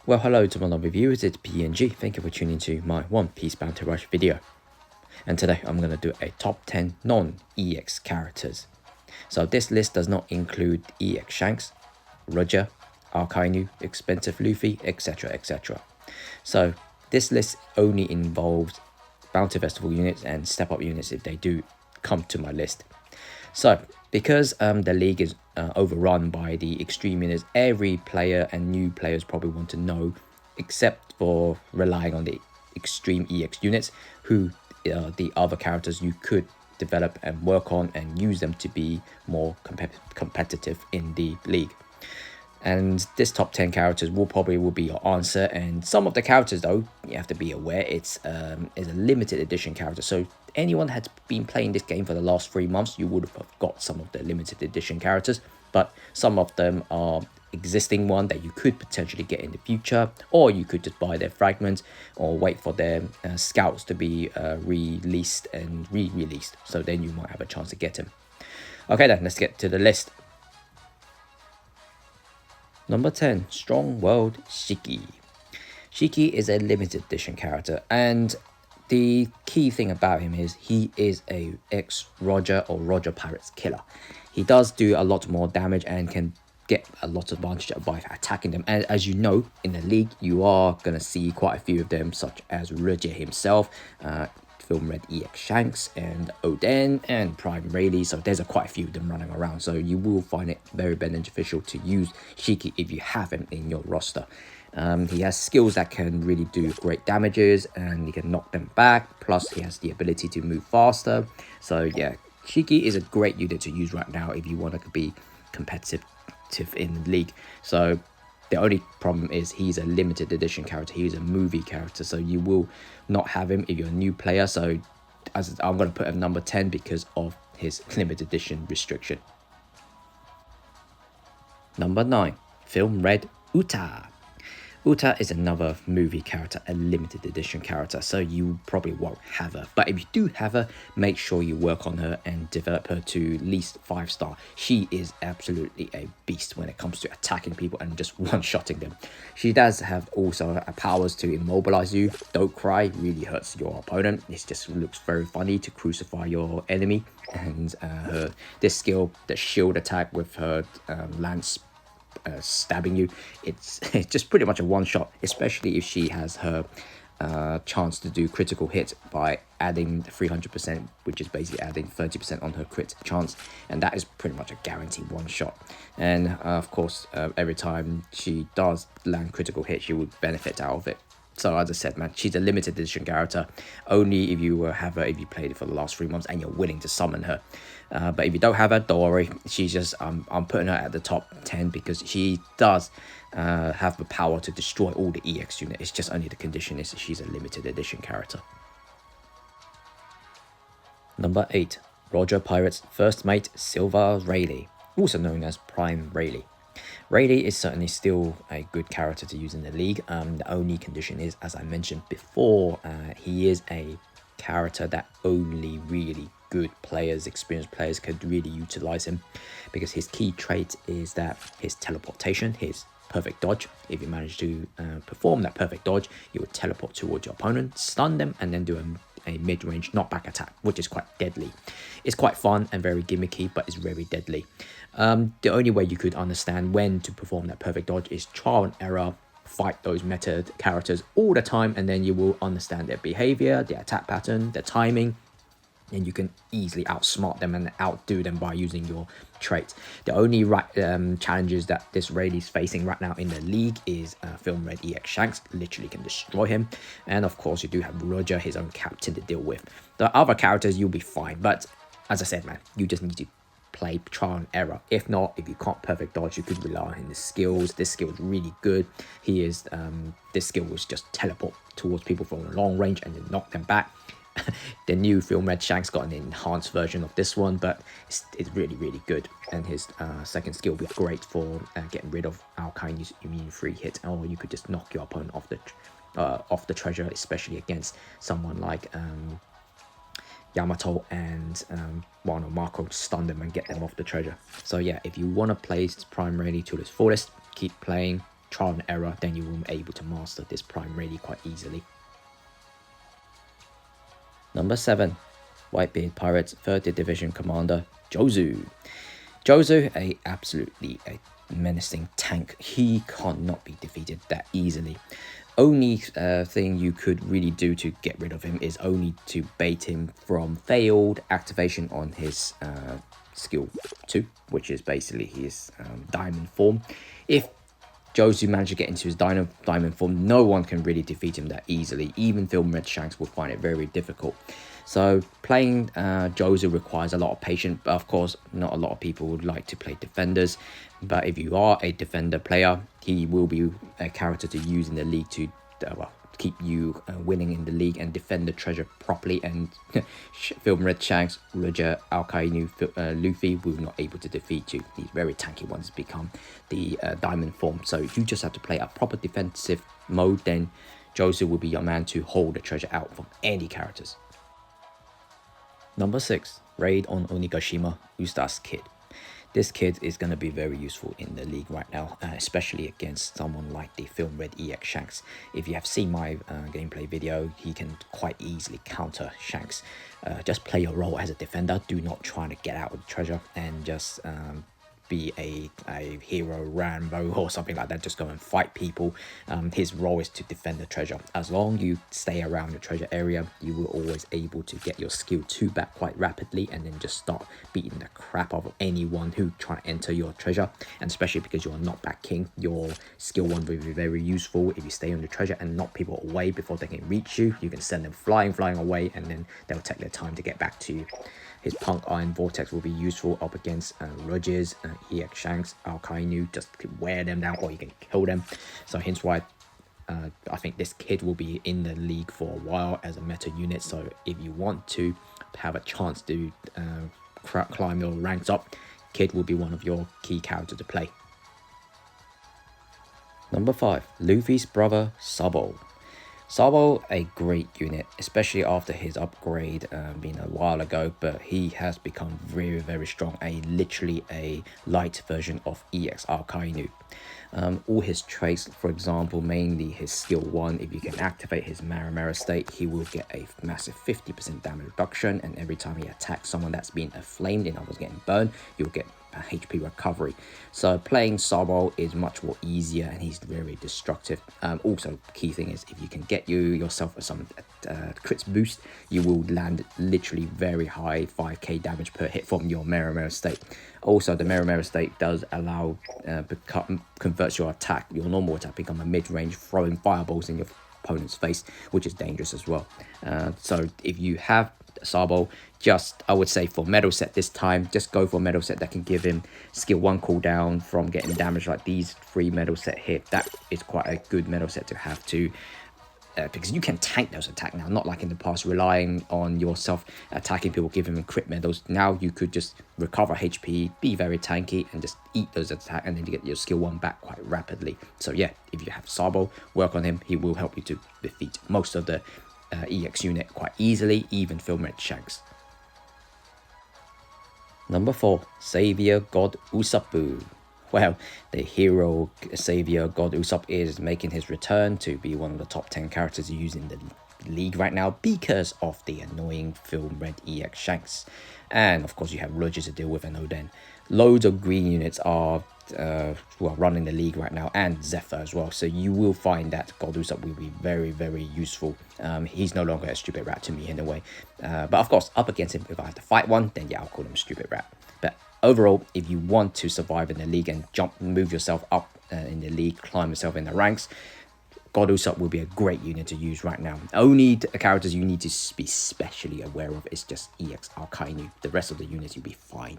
Well, hello to my lovely viewers, it's PNG. Thank you for tuning to my One Piece Bounty Rush video. And today I'm going to do a top 10 non-EX characters. So this list does not include EX Shanks, Roger, Akainu, Expensive Luffy, etc, etc. So this list only involves Bounty Festival units and Step Up units if they do come to my list. So, because the league is overrun by the extreme units, every player and new players probably want to know, except for relying on the extreme EX units, who the other characters you could develop and work on and use them to be more competitive in the league. And this top 10 characters will be your answer. And some of the characters, though, you have to be aware it's a limited edition character. So anyone has been playing this game for the last 3 months, you would have got some of the limited edition characters. But some of them are existing one that you could potentially get in the future, or you could just buy their fragments or wait for their scouts to be released and re-released. So then you might have a chance to get them. Okay, then let's get to the list. Number 10, Strong World Shiki. Shiki is a limited edition character, and the key thing about him is he is a ex-Roger or Roger Pirates killer. He does do a lot more damage and can get a lot of advantage by attacking them. And as you know, in the league, you are going to see quite a few of them, such as Roger himself, Film Red EX Shanks and Oden and Prime Rayleigh. So there's quite a few of them running around. So you will find it very beneficial to use Shiki if you have him in your roster. He has skills that can really do great damages and he can knock them back. Plus he has the ability to move faster. So yeah, Shiki is a great unit to use right now if you want to be competitive in the league. So the only problem is he's a limited edition character. He's a movie character, so you will not have him if you're a new player. So I'm going to put him number 10 because of his limited edition restriction. Number 9, Film Red Uta. Uta is another movie character, a limited edition character, so you probably won't have her. But if you do have her, make sure you work on her and develop her to at least 5-star. She is absolutely a beast when it comes to attacking people and just one-shotting them. She does have also powers to immobilize you. Don't cry really hurts your opponent. It just looks very funny to crucify your enemy. And this skill, the shield attack with her lance stabbing you, it's just pretty much a one-shot, especially if she has her chance to do critical hit by adding 300%, which is basically adding 30% on her crit chance, and that is pretty much a guaranteed one-shot. And of course, every time she does land critical hit, she would benefit out of it. So as I said, man, she's a limited edition character. Only if you have her, if you played it for the last 3 months and you're willing to summon her. But if you don't have her, don't worry. She's just, I'm putting her at the top 10 because she does have the power to destroy all the EX unit. It's just only the condition is she's a limited edition character. Number 8, Roger Pirates' first mate, Silver Rayleigh, also known as Prime Rayleigh. Rayleigh is certainly still a good character to use in the league. The only condition is, as I mentioned before, he is a character that only really good players, experienced players, could really utilize him, because his key trait is that his teleportation, his perfect dodge. If you manage to perform that perfect dodge, you would teleport towards your opponent, stun them, and then do a mid-range knockback attack, which is quite deadly. It's quite fun and very gimmicky, but it's very deadly. The only way you could understand when to perform that perfect dodge is trial and error, fight those meta characters all the time, and then you will understand their behavior, their attack pattern, their timing, and you can easily outsmart them and outdo them by using your traits. The only challenges that this Rayleigh is facing right now in the league is Film Red EX Shanks, literally can destroy him. And of course you do have Roger, his own captain, to deal with. The other characters you'll be fine, but as I said, man, you just need to play trial and error. If not, if you can't perfect dodge, you could rely on his skills. This skill is really good. He is this skill was just teleport towards people from a long range and then knock them back. The new Film Red Shanks got an enhanced version of this one, but it's really, really good. And his second skill will be great for getting rid of Alkainu's immune free hit, or you could just knock your opponent off the treasure, especially against someone like Yamato and Wano Marco, stun them and get them off the treasure. So yeah, if you want to play Prime Rayleigh to its fullest, keep playing, trial and error, then you will be able to master this Prime Rayleigh quite easily. Number 7, Whitebeard Pirates 30th Division Commander Jozu. Jozu, absolutely a menacing tank. He cannot be defeated that easily. Only thing you could really do to get rid of him is only to bait him from failed activation on his skill 2, which is basically his diamond form. If Jozu managed to get into his diamond form, no one can really defeat him that easily. Even Film Red Shanks will find it very difficult. So playing Jozu requires a lot of patience, but of course not a lot of people would like to play defenders. But if you are a defender player, he will be a character to use in the league to keep you winning in the league and defend the treasure properly. And Film Red Shanks, Roger, Alkainu, Luffy will not able to defeat you. These very tanky ones become the diamond form. So if you just have to play a proper defensive mode, then Jozu will be your man to hold the treasure out from any characters. Number 6, Raid on Onigashima Usta's Kid. This kid is going to be very useful in the league right now, especially against someone like the Film Red EX Shanks. If you have seen my gameplay video, he can quite easily counter Shanks. Just play your role as a defender. Do not try to get out of the treasure and just be a hero Rambo or something like that. Just go and fight people. His role is to defend the treasure. As long as you stay around the treasure area, you will always able to get your skill 2 back quite rapidly, and then just start beating the crap out of anyone who try to enter your treasure. And especially because you're a knockback king, your skill 1 will be very useful. If you stay on the treasure and knock people away before they can reach you, you can send them flying away, and then they'll take their time to get back to you. His Punk Iron Vortex will be useful up against Rogers, EX Shanks, Alkainu. Just wear them down, or you can kill them. So hence why I think this kid will be in the league for a while as a meta unit. So if you want to have a chance to climb your ranks up, kid will be one of your key characters to play. Number 5, Luffy's brother Sabo. Sabo, a great unit, especially after his upgrade being a while ago, but he has become very strong. Literally a light version of EX Alkainu. All his traits, for example, mainly his skill 1, if you can activate his Maramara state, he will get a massive 50% damage reduction, and every time he attacks someone that's been flamed and others getting burned, you'll get HP recovery. So playing Sabo is much more easier, and he's very destructive. Also, key thing is if you can get yourself some crits boost, you will land literally very high 5k damage per hit from your Maramara state. Also, the Maramara state does allow converts your attack, your normal attack, become a mid-range, throwing fireballs in your opponent's face, which is dangerous as well. So if you have Sabo, I would say for metal set this time, just go for a metal set that can give him skill 1 cooldown from getting damage, like these 3 metal set here. That is quite a good metal set to have to because you can tank those attacks now, not like in the past relying on yourself attacking people, giving them crit medals. Now you could just recover HP, be very tanky, and just eat those attacks, and then you get your skill 1 back quite rapidly. So yeah, if you have Sabo, work on him. He will help you to defeat most of the EX unit quite easily, even Film Red Shanks. Number 4, Savior God Usopp. Well, the hero Savior God Usopp is making his return to be one of the top 10 characters used in the league right now because of the annoying Film Red EX Shanks. And of course you have Roger to deal with, and Oden. Loads of green units are running the league right now, and Zephyr as well. So you will find that God Usopp will be very useful. He's no longer a stupid rat to me in a way. But of course, up against him, if I have to fight one, then yeah, I'll call him a stupid rat. But overall, if you want to survive in the league and move yourself up in the league, climb yourself in the ranks, God Usopp will be a great unit to use right now. Only the characters you need to be especially aware of is just EX Alkainu. The rest of the units you'll be fine.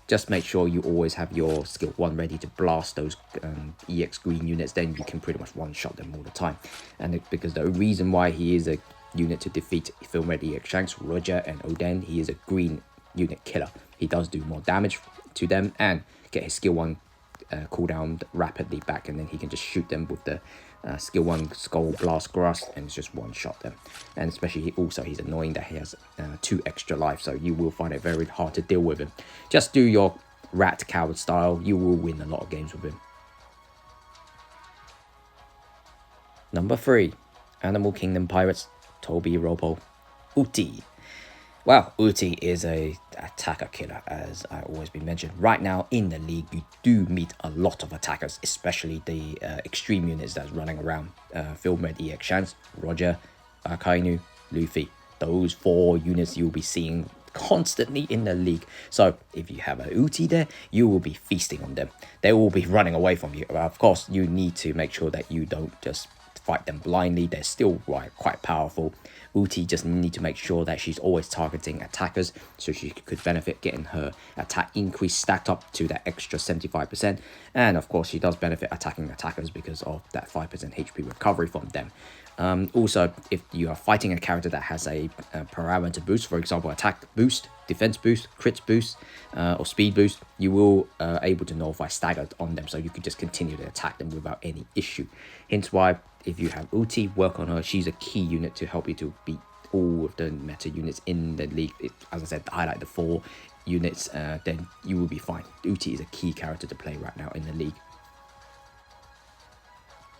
Just make sure you always have your skill 1 ready to blast those EX green units. Then you can pretty much one-shot them all the time. And because the reason why he is a unit to defeat Film Red EX Shanks, Roger, and Oden, he is a green unit killer. He does do more damage to them and get his skill 1 cooldown rapidly back, and then he can just shoot them with the skill 1 Skull Blast Grass, and it's just one-shot them. And especially he's annoying that he has 2 extra life, so you will find it very hard to deal with him. Just do your rat coward style, you will win a lot of games with him. Number 3, Animal Kingdom Pirates, Toby Robo, Uti. Well, Uti is a attacker killer, as I always been mentioned. Right now in the league, you do meet a lot of attackers, especially the extreme units that's running around. Film Red EX Chance, Roger, Akainu, Luffy. Those 4 units you'll be seeing constantly in the league. So if you have a Uti there, you will be feasting on them. They will be running away from you. Of course, you need to make sure that you don't just fight them blindly. They're still quite powerful. Uti just need to make sure that she's always targeting attackers, so she could benefit getting her attack increase stacked up to that extra 75%. And of course, she does benefit attacking attackers because of that 5% HP recovery from them. Also, if you are fighting a character that has a parameter boost, for example, attack boost, defense boost, crits boost, or speed boost, you will able to nullify staggered on them, so you could just continue to attack them without any issue. Hence why, if you have Uti, work on her. She's a key unit to help you to beat all of the meta units in the league. As I said, highlight the 4 units, then you will be fine. Uti is a key character to play right now in the league.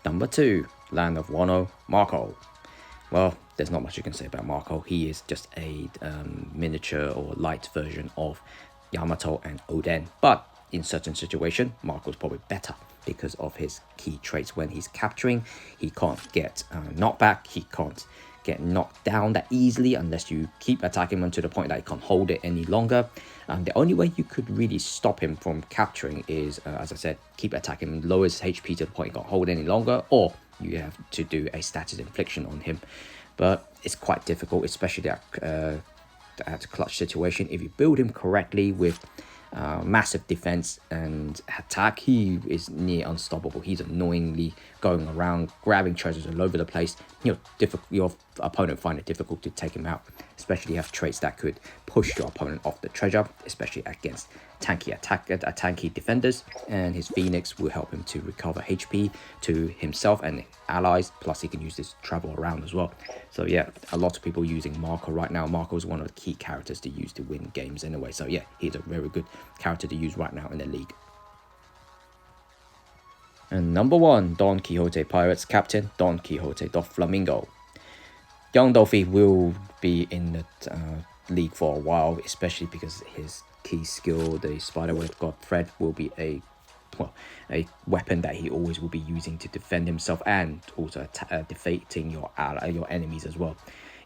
Number 2, Land of Wano, Marco. Well, there's not much you can say about Marco. He is just a miniature or light version of Yamato and Oden. But in certain situations, Marco's probably better because of his key traits. When he's capturing, he can't get knockback. He can't get knocked down that easily unless you keep attacking him to the point that he can't hold it any longer. The only way you could really stop him from capturing is, as I said, keep attacking him, lower his HP to the point he can't hold any longer, or you have to do a status infliction on him. But it's quite difficult, especially that clutch situation. If you build him correctly with massive defense and attack, he is near unstoppable. He's annoyingly going around grabbing treasures all over the place. Your opponent find it difficult to take him out, especially if you have traits that could push your opponent off the treasure, especially against tanky defenders. And his Phoenix will help him to recover HP to himself and allies, plus he can use this to travel around as well. So yeah, a lot of people using Marco right now. Marco is one of the key characters to use to win games anyway, so yeah, he's a very good character to use right now in the league. And number 1, Don Quixote Pirates Captain Don Quixote Doflamingo. Young Dolphy will be in the league for a while, especially because his key skill, the Spiderweb God Thread, will be a weapon that he always will be using to defend himself and also defeating your enemies as well.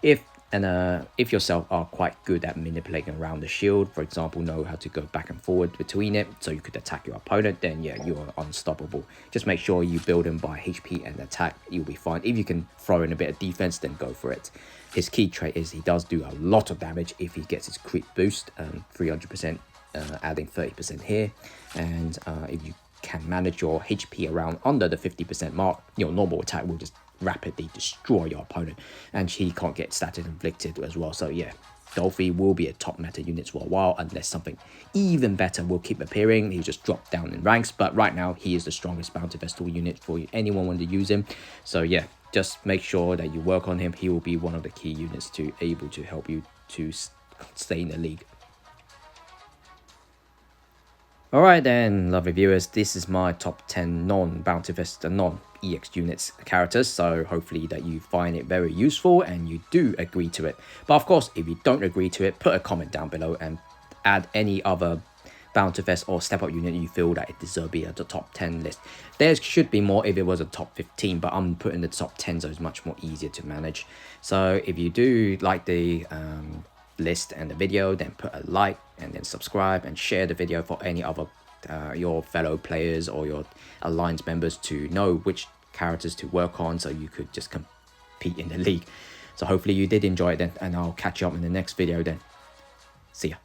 If yourself are quite good at manipulating around the shield, for example, know how to go back and forward between it so you could attack your opponent, then yeah, you're unstoppable. Just make sure you build him by HP and attack, you'll be fine. If you can throw in a bit of defense, then go for it. His key trait is he does do a lot of damage if he gets his crit boost, 300%, adding 30% here. And if you can manage your HP around under the 50% mark, your normal attack will just rapidly destroy your opponent, and he can't get status inflicted as well. So yeah, Dolphy will be a top meta unit for a while, unless something even better will keep appearing. He'll just drop down in ranks, but right now he is the strongest bounty vessel unit for anyone want to use him. So yeah, just make sure that you work on him. He will be one of the key units to able to help you to stay in the league. Alright then, lovely viewers, this is my top 10 non-Bounty Vest and non-EX units characters, so hopefully that you find it very useful and you do agree to it. But of course, if you don't agree to it, put a comment down below and add any other Bounty Vest or Step Up unit you feel that it deserves to be at the top 10 list. There should be more if it was a top 15, but I'm putting the top 10 so it's much more easier to manage. So if you do like the list and the video, then put a like and then subscribe and share the video for any other your fellow players or your alliance members to know which characters to work on, so you could just compete in the league. So hopefully you did enjoy it then, and I'll catch you up in the next video then. See ya.